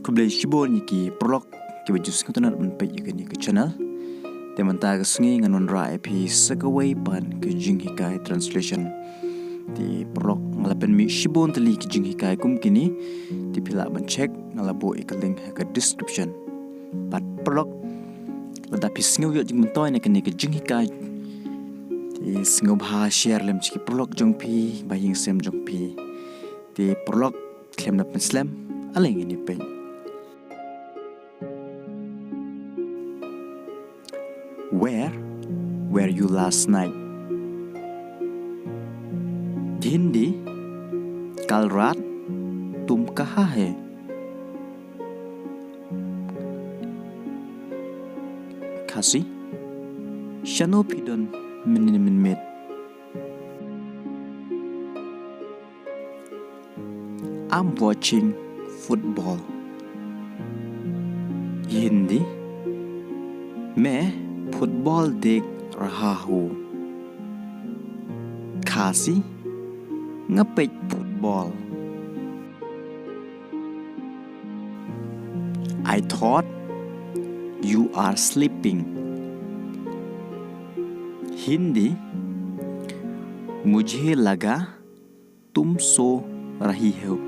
Kublai shibon ki prolog ki bajus ngutunan unpai ni ke channel. Temanta ke sungi nganon ra epi sakaway pan ke jing hikai translation. Di prolog ngalapen mi shibon tali ki jing hikai kum kini di pila ban check ngalabo link ke description. Pat prolog lada pi singaw yo jing mentoy ne ke jing hikai. Di singaw bah share lem chiki prolog jong pi baying sem jong pi. Di prolog klem na penslam aling ini pen. Where were you last night? Hindi kal raat tum kaha hai? Khasi shano pidon min met. I'm watching football. Hindi मैं फुटबॉल देख रहा हूँ. खासी ngapit football. I thought you are sleeping. Hindi मुझे लगा तुम सो रही हो.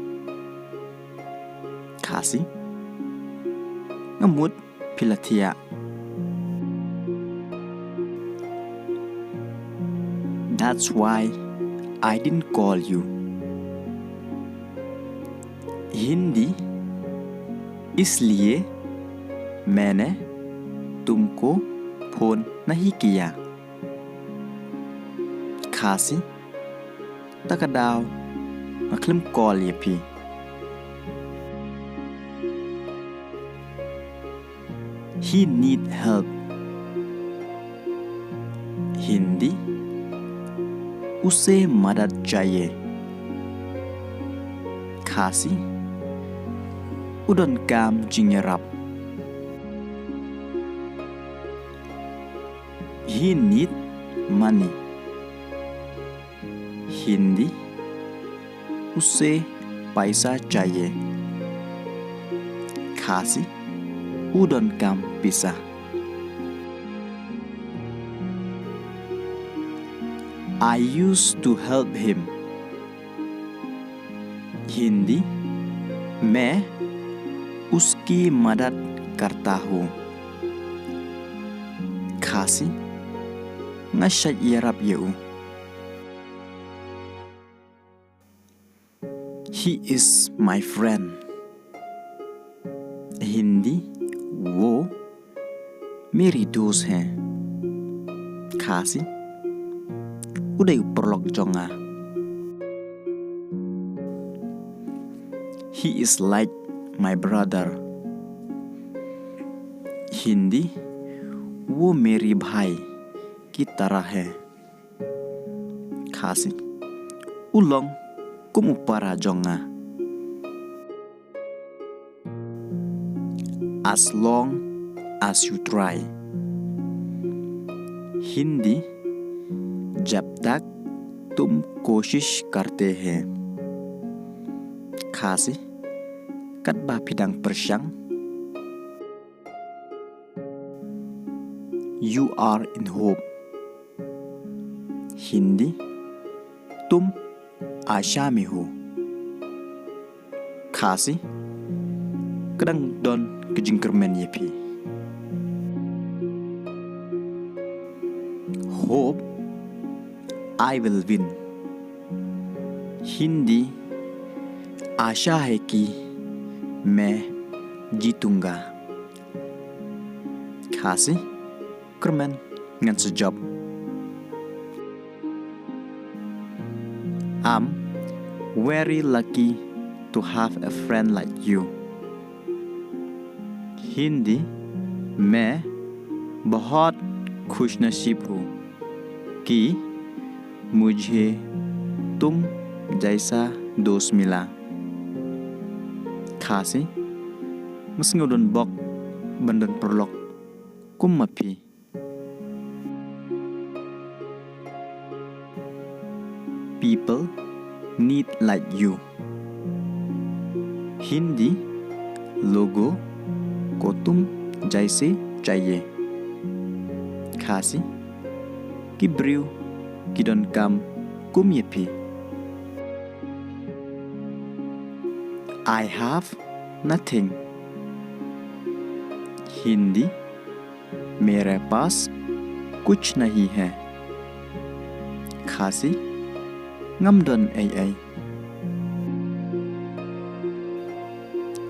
Khasi ngamut pilatia. That's why I didn't call you. Hindi इसलिए मैंने तुमको फोन नहीं किया. Khasi takadaw maklim call ye pi. He need help. Hindi उसे मदद चाहिए. Khasi udon kam jingerap. He need money. Hindi उसे पैसा चाहिए. Khasi udon kam pisah. I used to help him. Hindi मैं उसकी मदद करता हूँ. Khasi ngasyak yarap yeu. He is my friend. Hindi वो मेरी दोस्त हैं. Khasi udah prolog jonga. He is like my brother. Hindi वो मेरी भाई की तरह है. Khasi ulong kumupara jonga. As long as you try. Hindi जब तक तुम कोशिश करते हैं. Khasi katba pidang persyang. You are in hope. Hindi तुम आशा में हो. Khasi kadang don kejingkermen yepi. Hope I will win. Hindi आशा है कि मैं जीतूंगा. Khasi kermen ngan sejab. I'm very lucky to have a friend like you. Hindi मैं बहुत खुशनसीब हूँ कि मुझे तुम जैसा दोस्त मिला. Khasi ngasngudon bok bandan prolog kumapi. People need like you. Hindi लोगों को तुम जैसे चाहिए. Khasi ki Briew ki Donkam kum yepi. I have nothing. Hindi मेरे पास कुछ नहीं है. Khasi ngamdon ai.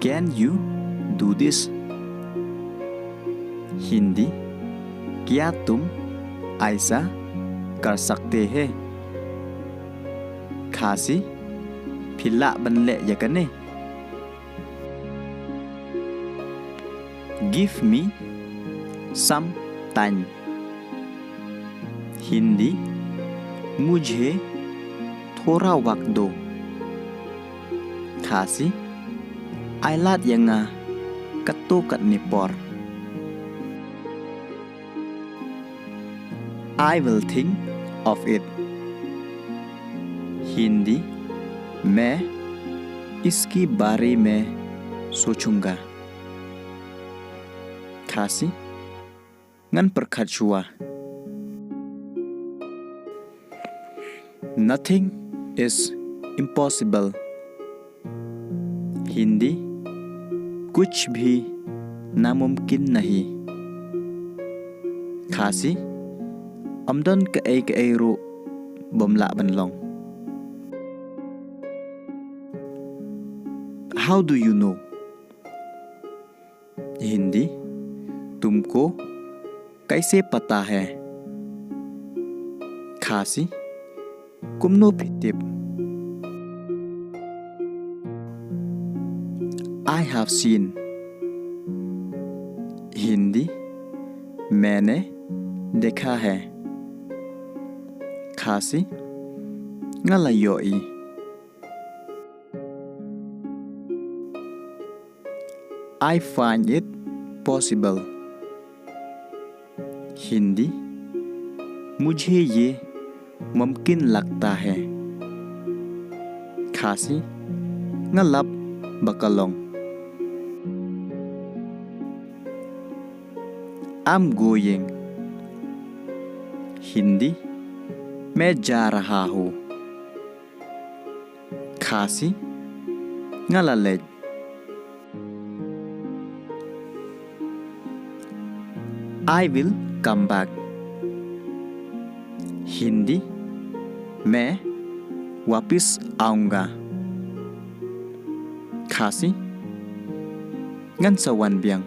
Can you do this? Hindi क्या तुम ऐसा कर सकते हैं? Khasi phila banle yakane. Give me some time. Hindi मुझे थोड़ा वक्त दो. Khasi ai lat yanga katto kat nipor. I will think of it. Hindi मैं इसके बारे में सोचूंगा. Khasi ngan perkhat shua. Nothing is impossible. Hindi कुछ भी नामुमकिन नहीं. Khasi amdon ka ai ro bomla banlong. How do you know? Hindi तुमको कैसे पता है? Khasi kumno pitip. I have seen. Hindi मैंने देखा है. Khasi ngalayoi. I find it possible. Hindi मुझे ये मुमकिन लगता है. Khasi ngalap bakalong. I'm going. Hindi मैं जा रहा हूँ. Khasi ngalalej. I will come back. Hindi मैं वापस आऊँगा. Khasi ngan sawan biang.